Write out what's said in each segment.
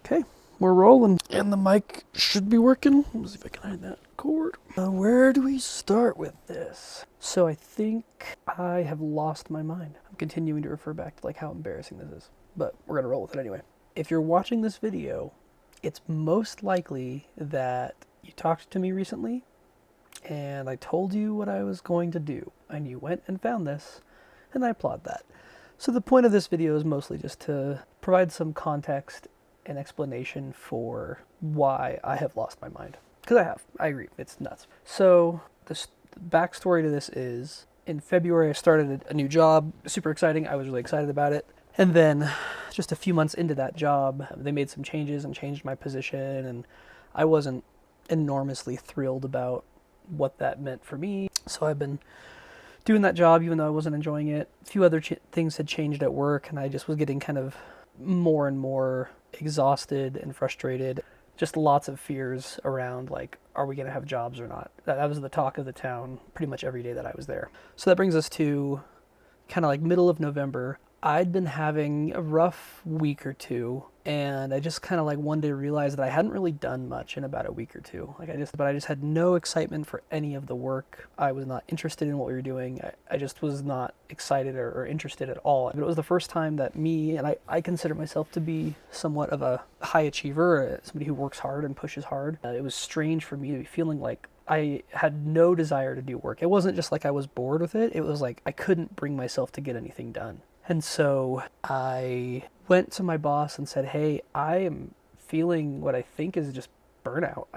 Okay, we're rolling. And the mic should be working. Let's see if I can hide that cord. Where do we start with this? So I think I have lost my mind. I'm continuing to refer back to like how embarrassing this is. But we're going to roll with it anyway. If you're watching this video, it's most likely that you talked to me recently and I told you what I was going to do. And you went and found this, and I applaud that. So the point of this video is mostly just to provide some context and explanation for why I have lost my mind. Because I have. I agree. It's nuts. So the backstory to this is, in February I started a new job. Super exciting. I was really excited about it. And then just a few months into that job, they made some changes and changed my position. And I wasn't enormously thrilled about what that meant for me. So I've been doing that job even though I wasn't enjoying it. A few other things had changed at work, and I just was getting kind of more and more exhausted and frustrated. Just lots of fears around, like, are we going to have jobs or not? That was the talk of the town pretty much every day that I was there. So that brings us to kind of like middle of November. I'd been having a rough week or two, and I just kind of like one day realized that I hadn't really done much in about a week or two. But I just had no excitement for any of the work. I was not interested in what we were doing. I just was not excited or interested at all. But it was the first time that I consider myself to be somewhat of a high achiever, somebody who works hard and pushes hard. It was strange for me to be feeling like I had no desire to do work. It wasn't just like I was bored with it. It was like I couldn't bring myself to get anything done. And so I went to my boss and said, hey, I am feeling what I think is just burnout.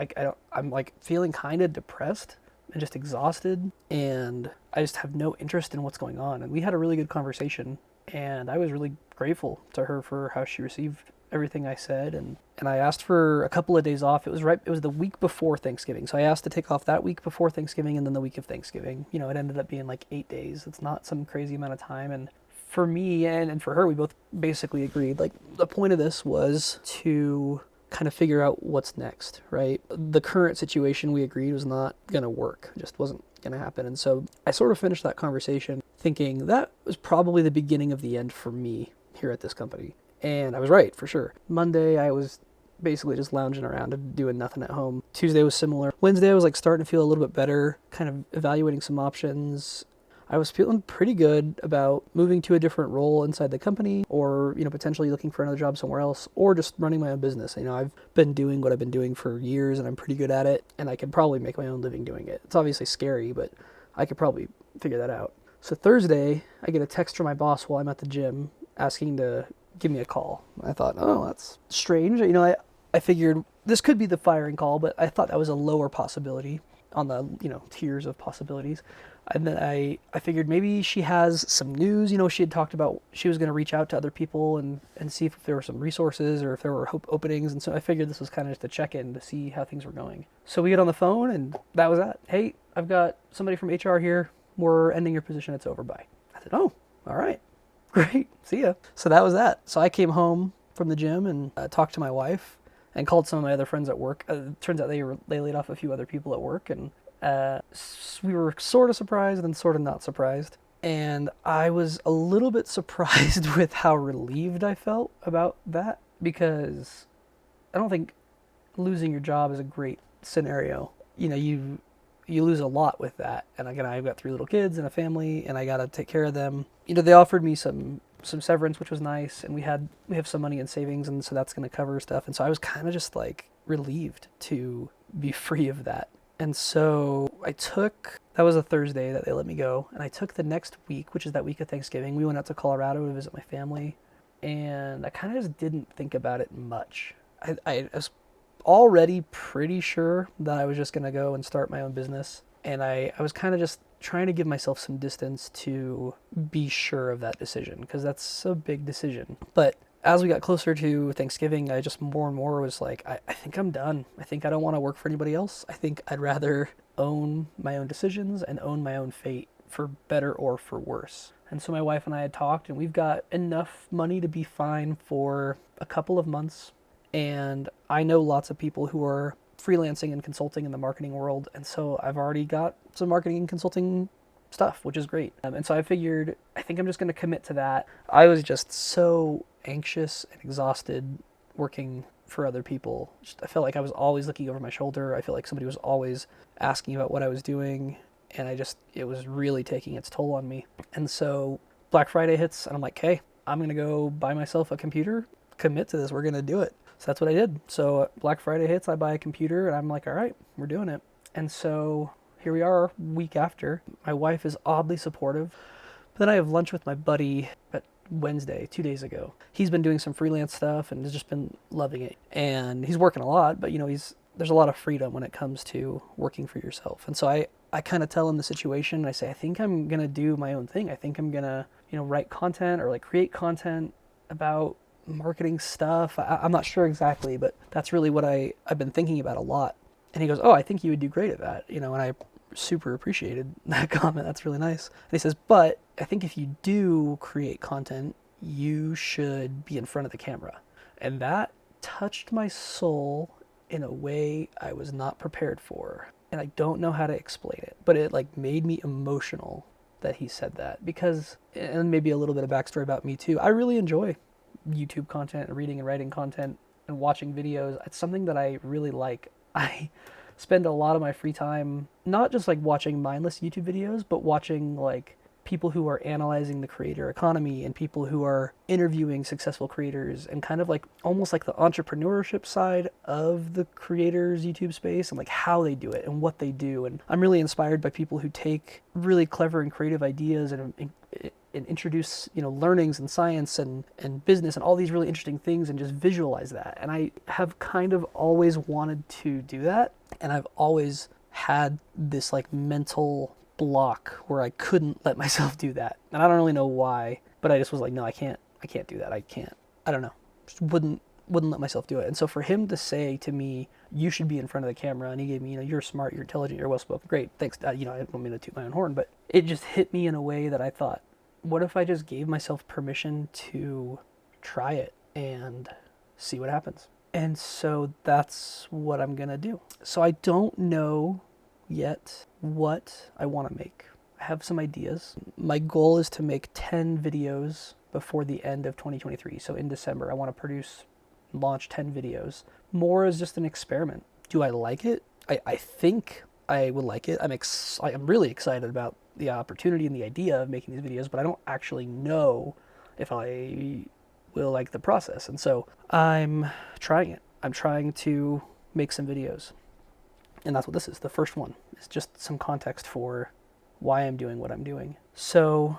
I'm like feeling kind of depressed and just exhausted, and I just have no interest in what's going on. And we had a really good conversation, and I was really grateful to her for how she received everything I said. And I asked for a couple of days off. It was the week before Thanksgiving. So I asked to take off that week before Thanksgiving and then the week of Thanksgiving. You know, it ended up being like 8 days. It's not some crazy amount of time. And for me and for her, we both basically agreed, like, the point of this was to kind of figure out what's next, right? The current situation, we agreed, was not going to work. It just wasn't going to happen. And so I sort of finished that conversation thinking that was probably the beginning of the end for me here at this company. And I was right, for sure. Monday, I was basically just lounging around and doing nothing at home. Tuesday was similar. Wednesday, I was like starting to feel a little bit better, kind of evaluating some options. I was feeling pretty good about moving to a different role inside the company, or, you know, potentially looking for another job somewhere else, or just running my own business. You know, I've been doing what I've been doing for years, and I'm pretty good at it, and I could probably make my own living doing it. It's obviously scary, but I could probably figure that out. So Thursday, I get a text from my boss while I'm at the gym asking to give me a call. I thought, oh, that's strange. You know, I figured this could be the firing call, but I thought that was a lower possibility on the, you know, tiers of possibilities. And then I figured maybe she has some news. You know, she had talked about she was going to reach out to other people and see if there were some resources or if there were openings. And so I figured this was kind of just a check-in to see how things were going. So we get on the phone, and that was that. Hey, I've got somebody from HR here. We're ending your position. It's over. Bye. I said, oh, all right. Great. See ya. So that was that. So I came home from the gym and talked to my wife and called some of my other friends at work. Turns out they laid off a few other people at work, and we were sort of surprised and sort of not surprised. And I was a little bit surprised with how relieved I felt about that, because I don't think losing your job is a great scenario. You know, you lose a lot with that. And again, I've got 3 little kids and a family, and I got to take care of them. You know, they offered me some severance, which was nice, and we have some money in savings, and so that's going to cover stuff. And so I was kind of just like relieved to be free of that. And so that was a Thursday that they let me go, and I took the next week, which is that week of Thanksgiving. We went out to Colorado to visit my family, and I kind of just didn't think about it much. I was already pretty sure that I was just going to go and start my own business, and I was kind of just trying to give myself some distance to be sure of that decision, because that's a big decision. But as we got closer to Thanksgiving, I just more and more was like, I think I'm done. I think I don't want to work for anybody else. I think I'd rather own my own decisions and own my own fate, for better or for worse. And so my wife and I had talked, and we've got enough money to be fine for a couple of months. And I know lots of people who are freelancing and consulting in the marketing world, and so I've already got some marketing and consulting stuff, which is great. And so I figured, I think I'm just going to commit to that. I was just so anxious and exhausted working for other people. I felt like I was always looking over my shoulder. I felt like somebody was always asking about what I was doing, and it was really taking its toll on me. And so Black Friday hits, and I'm like, hey, I'm going to go buy myself a computer, commit to this, we're going to do it. So that's what I did. So Black Friday hits, I buy a computer, and I'm like, all right, we're doing it. And so here we are, week after. My wife is oddly supportive. But then I have lunch with my buddy at Wednesday, 2 days ago. He's been doing some freelance stuff and has just been loving it. And he's working a lot, but there's a lot of freedom when it comes to working for yourself. And so I kind of tell him the situation, and I say, I think I'm going to do my own thing. I think I'm going to, write content or like create content about marketing stuff. I'm not sure exactly, but that's really what I've been thinking about a lot. And he goes, oh, I think you would do great at that. And I super appreciated that comment. That's really nice. And he says, but I think if you do create content, you should be in front of the camera. And that touched my soul in a way I was not prepared for. And I don't know how to explain it, but it like made me emotional that he said that, because, and maybe a little bit of backstory about me too, I really enjoy YouTube content and reading and writing content and watching videos. It's something that I really like. I spend a lot of my free time not just like watching mindless YouTube videos, but watching like people who are analyzing the creator economy and people who are interviewing successful creators and kind of like almost like the entrepreneurship side of the creators YouTube space and like how they do it and what they do. And I'm really inspired by people who take really clever and creative ideas and introduce, learnings and science and business and all these really interesting things and just visualize that. And I have kind of always wanted to do that. And I've always had this like mental block where I couldn't let myself do that. And I don't really know why, but I just was like, no, I can't do that. I don't know. Just wouldn't let myself do it. And so for him to say to me, you should be in front of the camera, and he gave me, you're smart, you're intelligent, you're well-spoken. Great, thanks. I don't mean to toot my own horn, but it just hit me in a way that I thought, what if I just gave myself permission to try it and see what happens? And so that's what I'm going to do. So I don't know yet what I want to make. I have some ideas. My goal is to make 10 videos before the end of 2023. So in December, I want to launch 10 videos. More as just an experiment. Do I like it? I think I would like it. I'm really excited about the opportunity and the idea of making these videos, but I don't actually know if I will like the process. And so I'm trying it. I'm trying to make some videos. And that's what this is. The first one is just some context for why I'm doing what I'm doing. So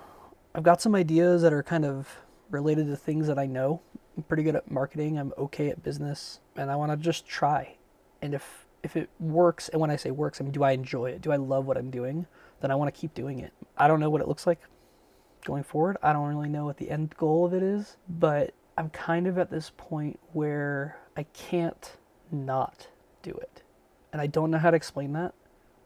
I've got some ideas that are kind of related to things that I know. I'm pretty good at marketing. I'm okay at business. And I want to just try. And if it works, and when I say works, I mean, do I enjoy it? Do I love what I'm doing? Then I want to keep doing it. I don't know what it looks like going forward. I don't really know what the end goal of it is. But I'm kind of at this point where I can't not do it. And I don't know how to explain that.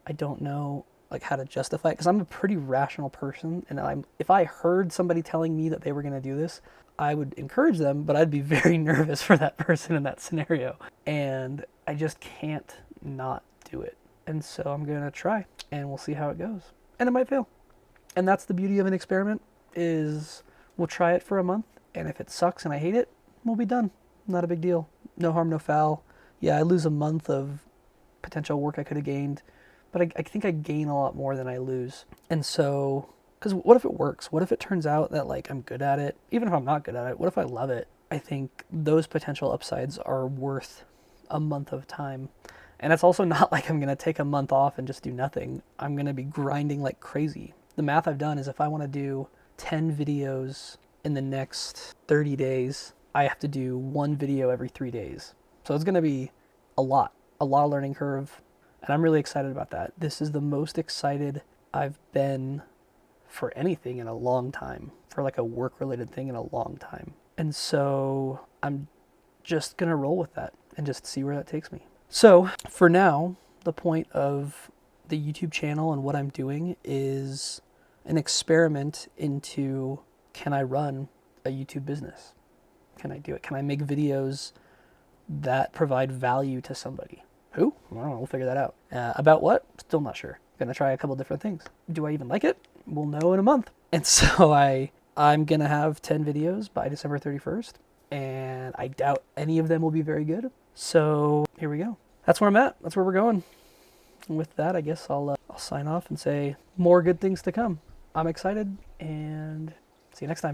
I don't know like how to justify it, because I'm a pretty rational person, and if I heard somebody telling me that they were going to do this, I would encourage them, but I'd be very nervous for that person in that scenario. And I just can't not do it. And so I'm going to try, and we'll see how it goes. And it might fail. And that's the beauty of an experiment, is we'll try it for a month, and if it sucks and I hate it, we'll be done. Not a big deal. No harm, no foul. Yeah, I lose a month of potential work I could have gained, but I think I gain a lot more than I lose. And so, because what if it works? What if it turns out that like I'm good at it? Even if I'm not good at it, what if I love it? I think those potential upsides are worth a month of time. And it's also not like I'm going to take a month off and just do nothing. I'm going to be grinding like crazy. The math I've done is if I want to do 10 videos in the next 30 days, I have to do one video every 3 days. So it's going to be a lot of learning curve. And I'm really excited about that. This is the most excited I've been for anything in a long time, for like a work-related thing in a long time. And so I'm just going to roll with that and just see where that takes me. So for now, the point of the YouTube channel and what I'm doing is an experiment into, can I run a YouTube business? Can I do it? Can I make videos that provide value to somebody? Who? I don't know. We'll figure that out. About what? Still not sure. Gonna try a couple different things. Do I even like it? We'll know in a month. And so I'm gonna have 10 videos by December 31st. and I doubt any of them will be very good. So here we go. That's where I'm at. That's where we're going. And with that, I guess I'll sign off and say more good things to come. I'm excited, and see you next time.